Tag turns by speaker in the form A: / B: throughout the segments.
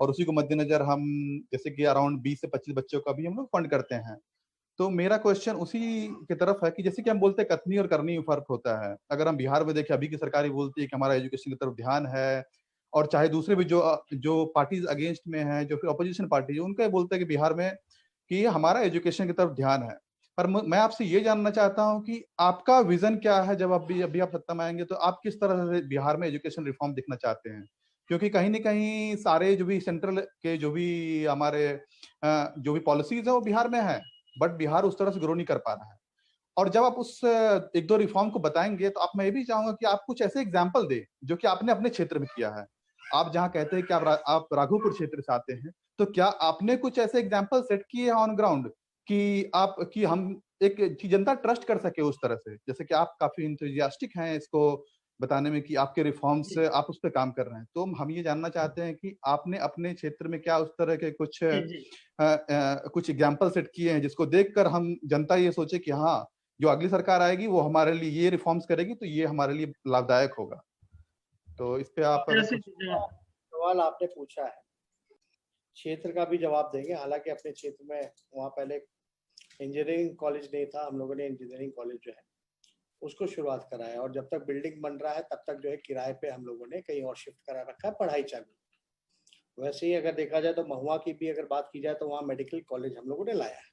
A: और उसी को मद्देनजर हम जैसे कि अराउंड 20 से 25 बच्चों का भी हम लोग फंड करते हैं। तो मेरा क्वेश्चन उसी की तरफ है कि जैसे कि हम बोलते हैं कथनी और करनी में फर्क होता है। अगर हम बिहार में देखें, अभी की सरकार बोलती है कि हमारा एजुकेशन की तरफ ध्यान है, और चाहे दूसरे भी जो पार्टीज अगेंस्ट में हैं, जो फिर अपोजिशन पार्टी है, उनका ये बोलते हैं कि बिहार में कि हमारा एजुकेशन की तरफ ध्यान है। पर मैं आपसे ये जानना चाहता हूँ कि आपका विजन क्या है, जब अभी आप सत्ता में आएंगे तो आप किस तरह से बिहार में एजुकेशन रिफॉर्म देखना चाहते हैं? क्योंकि कहीं ना कहीं सारे जो भी सेंट्रल के जो भी हमारे जो भी पॉलिसीज है वो बिहार में है, बट बिहार उस तरह से ग्रो नहीं कर पा रहा है। और जब आप उस एक दो रिफॉर्म को बताएंगे तो आप, मैं भी चाहूंगा कि आप कुछ ऐसे एग्जाम्पल दे जो कि आपने अपने क्षेत्र में किया है। आप जहाँ कहते हैं कि आप राघोपुर क्षेत्र से आते हैं, तो क्या आपने कुछ ऐसे एग्जाम्पल सेट किए हैं ऑन ग्राउंड कि हम एक कि जनता ट्रस्ट कर सके उस तरह से? जैसे कि आप काफी इंथुजियास्टिक हैं इसको बताने में कि आपके रिफॉर्म्स आप उस पर काम कर रहे हैं, तो हम ये जानना चाहते हैं कि आपने अपने क्षेत्र में क्या उस तरह के कुछ एग्जाम्पल सेट किए हैं जिसको देखकर हम जनता ये सोचे कि हाँ, जो अगली सरकार आएगी वो हमारे लिए ये रिफॉर्म्स करेगी तो ये हमारे लिए लाभदायक होगा। तो इस पे आप
B: जैसे सवाल आपने पूछा है, क्षेत्र का भी जवाब देंगे। हालांकि अपने क्षेत्र में वहाँ पहले इंजीनियरिंग कॉलेज नहीं था, हम लोगों ने इंजीनियरिंग कॉलेज जो है उसको शुरुआत करा है, और जब तक बिल्डिंग बन रहा है तब तक जो है किराए पे हम लोगों ने कहीं और शिफ्ट करा रखा है, पढ़ाई चालू। वैसे ही अगर देखा जाए तो महुआ की भी अगर बात की जाए तो वहाँ मेडिकल कॉलेज हम लोगों ने लाया है।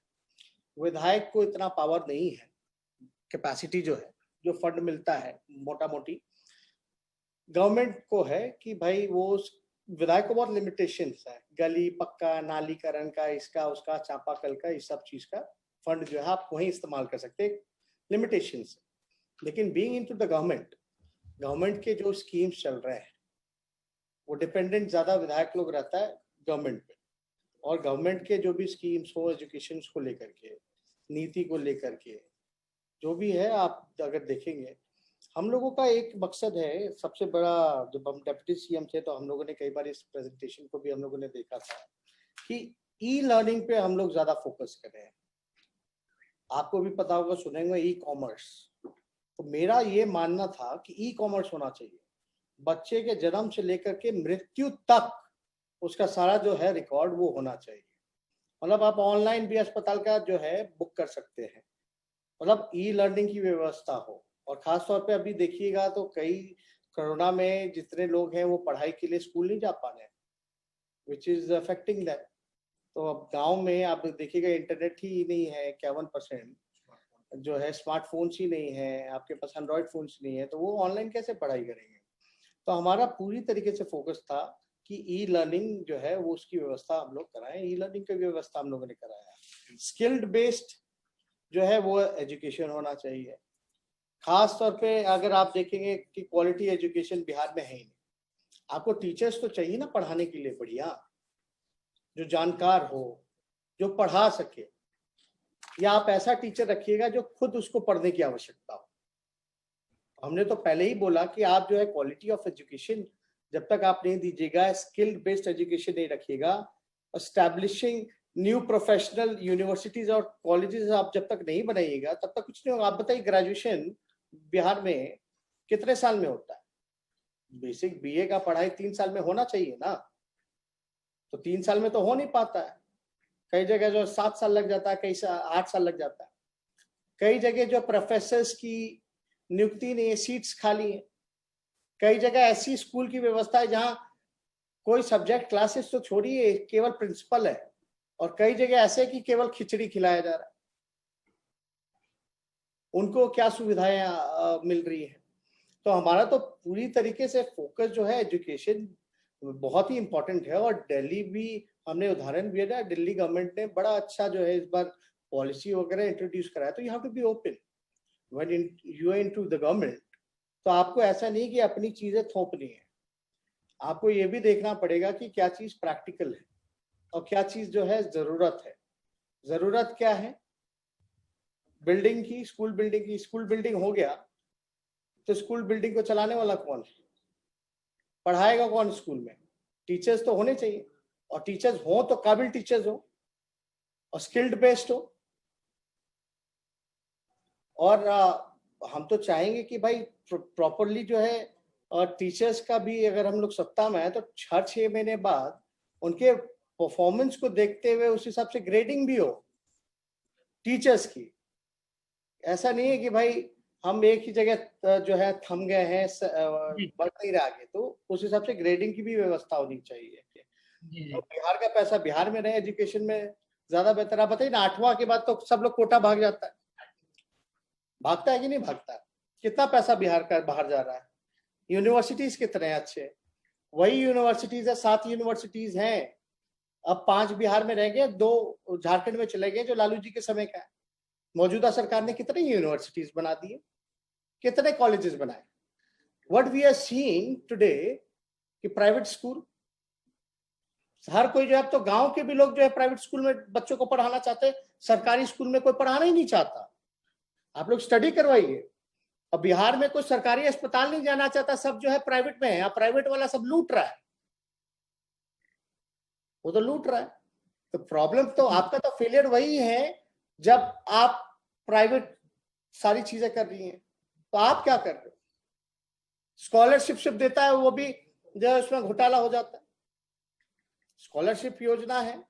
B: विधायक को इतना पावर नहीं है, कैपेसिटी जो है, जो फंड मिलता है मोटा मोटी गवर्नमेंट को है कि भाई वो विधायक को बहुत लिमिटेशंस है, गली पक्का नालीकरण का, इसका उसका, चापाकल का, इस सब चीज का फंड जो है आप वहीं इस्तेमाल कर सकते हैं, लिमिटेशंस। लेकिन बीइंग इनटू द गवर्नमेंट के जो स्कीम्स चल रहे हैं वो डिपेंडेंट ज्यादा विधायक लोग रहता है गवर्नमेंट पे, और गवर्नमेंट के जो भी स्कीम्स हो एजुकेशन को लेकर के, नीति को लेकर के, जो भी है आप अगर देखेंगे, हम लोगों का एक मकसद है सबसे बड़ा। जब हम डेप्यूटी सीएम थे तो हम लोगों ने कई बार इस प्रेजेंटेशन को भी हम लोगों ने देखा था कि ई लर्निंग पे हम लोग ज्यादा फोकस कर रहे हैं। आपको भी पता होगा, सुनेंगे ई कॉमर्स, तो मेरा ये मानना था कि ई कॉमर्स होना चाहिए, बच्चे के जन्म से लेकर के मृत्यु तक उसका सारा जो है रिकॉर्ड वो होना चाहिए। मतलब आप ऑनलाइन भी अस्पताल का जो है बुक कर सकते हैं, मतलब ई लर्निंग की व्यवस्था हो। और खास तौर पे अभी देखिएगा तो कई कोरोना में जितने लोग हैं वो पढ़ाई के लिए स्कूल नहीं जा पा रहे हैं, विच इज अफेक्टिंग दैट। तो अब गांव में आप देखिएगा इंटरनेट ही नहीं है, 51% जो है स्मार्टफोन्स ही नहीं है, आपके पास एंड्रॉयड फोन्स नहीं है, तो वो ऑनलाइन कैसे पढ़ाई करेंगे? तो हमारा पूरी तरीके से फोकस था कि ई लर्निंग जो है वो उसकी व्यवस्था हम लोग कराएं। ई लर्निंग की व्यवस्था हम लोगों ने कराया। स्किल्ड बेस्ड जो है वो एजुकेशन होना चाहिए। खास तौर पे अगर आप देखेंगे कि क्वालिटी एजुकेशन बिहार में है ही नहीं। आपको टीचर्स तो चाहिए ना पढ़ाने के लिए बढ़िया, जो जानकार हो, जो पढ़ा सके, या आप ऐसा टीचर रखिएगा जो खुद उसको पढ़ने की आवश्यकता हो। हमने तो पहले ही बोला कि आप जो है क्वालिटी ऑफ एजुकेशन जब तक आप नहीं दीजिएगा, स्किल बेस्ड एजुकेशन नहीं रखिएगा, एस्टैब्लिशिंग न्यू प्रोफेशनल यूनिवर्सिटीज और कॉलेजेस आप जब तक नहीं बनाइएगा तब तक कुछ नहीं होगा। आप बताइए ग्रेजुएशन बिहार में कितने साल में होता है? बेसिक बीए का पढ़ाई 3 साल में होना चाहिए ना, तो 3 साल में तो हो नहीं पाता है। कई जगह जो 7 साल लग जाता है, कई 8 साल लग जाता है। कई जगह जो प्रोफेसर्स की नियुक्ति नहीं है, सीट्स खाली है। कई जगह ऐसी स्कूल की व्यवस्था है जहां कोई सब्जेक्ट क्लासेस तो छोड़िए, केवल प्रिंसिपल है, और कई जगह ऐसे कि केवल खिचड़ी खिलाया जा रहा है। उनको क्या सुविधाएं मिल रही है? तो हमारा तो पूरी तरीके से फोकस जो है एजुकेशन बहुत ही इंपॉर्टेंट है। और दिल्ली भी हमने उदाहरण दिया है, दिल्ली गवर्नमेंट ने बड़ा अच्छा जो है इस बार पॉलिसी वगैरह इंट्रोड्यूस कराया। तो you have to be open when you are into the government. तो आपको ऐसा नहीं कि अपनी चीजें थोपनी है, आपको ये भी देखना पड़ेगा कि क्या चीज प्रैक्टिकल है और क्या चीज जो है जरूरत है। जरूरत क्या है? बिल्डिंग की, स्कूल बिल्डिंग की। स्कूल बिल्डिंग हो गया तो स्कूल बिल्डिंग को चलाने वाला कौन है? पढ़ाएगा कौन स्कूल में? टीचर्स तो होने चाहिए, और टीचर्स हो तो काबिल टीचर्स हो और स्किल्ड बेस्ड हो। और हम तो चाहेंगे कि भाई प्रॉपरली जो है टीचर्स का भी, अगर हम लोग सत्ता में है तो 6 महीने बाद उनके परफॉर्मेंस को देखते हुए उस हिसाब से ग्रेडिंग भी हो टीचर्स की। ऐसा नहीं है कि भाई हम एक ही जगह जो है थम गए हैं, बढ़ नहीं रहा आगे, तो उस हिसाब से ग्रेडिंग की भी व्यवस्था होनी चाहिए। और बिहार का पैसा बिहार में रहे एजुकेशन में ज्यादा बेहतर। आप बताइए ना, 8वां के बाद तो सब लोग कोटा भाग जाता है, भागता है कि नहीं भागता है? कितना पैसा बिहार का बाहर जा रहा है? यूनिवर्सिटीज कितने अच्छे, वही यूनिवर्सिटीज है, 7 यूनिवर्सिटीज हैं, अब 5 बिहार में रह गए, 2 झारखंड में चले गए जो लालू जी के समय का है। मौजूदा सरकार ने कितने यूनिवर्सिटीज बना दिए, कितने कॉलेजेस बनाए। What we are seeing today कि प्राइवेट स्कूल, हर कोई जो है, अब तो गांव के भी लोग जो है प्राइवेट स्कूल में बच्चों को पढ़ाना चाहते हैं, सरकारी स्कूल में कोई पढ़ाना ही नहीं चाहता। आप लोग स्टडी करवाइए। अब बिहार में कोई सरकारी अस्पताल नहीं जाना चाहता, सब जो है प्राइवेट में है। अब प्राइवेट वाला सब लूट रहा है, वो तो लूट रहा है। तो प्रॉब्लम तो आपका तो फेलियर वही है जब आप प्राइवेट सारी चीजें कर रही हैं। तो आप क्या कर रहे हो? स्कॉलरशिप सिर्फ देता है, वो भी जो है उसमें घोटाला हो जाता है। स्कॉलरशिप योजना है,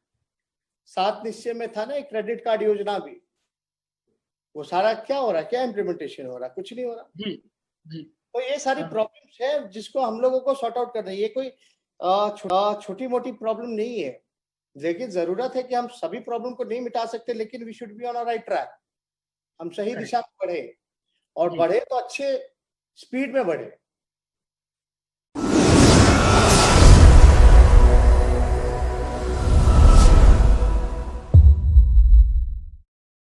B: 7 निश्चय में था ना एक क्रेडिट कार्ड योजना भी, वो सारा क्या हो रहा है, क्या इम्प्लीमेंटेशन हो रहा है? कुछ नहीं हो रहा
C: जी जी।
B: तो ये सारी प्रॉब्लम्स है जिसको हम लोगों को सॉर्ट आउट करना है। ये कोई छोटी मोटी प्रॉब्लम नहीं है, लेकिन जरूरत है कि हम सभी प्रॉब्लम को नहीं मिटा सकते, लेकिन we should be on a right track. हम सही दिशा में बढ़े, और बढ़े तो अच्छे स्पीड में बढ़े।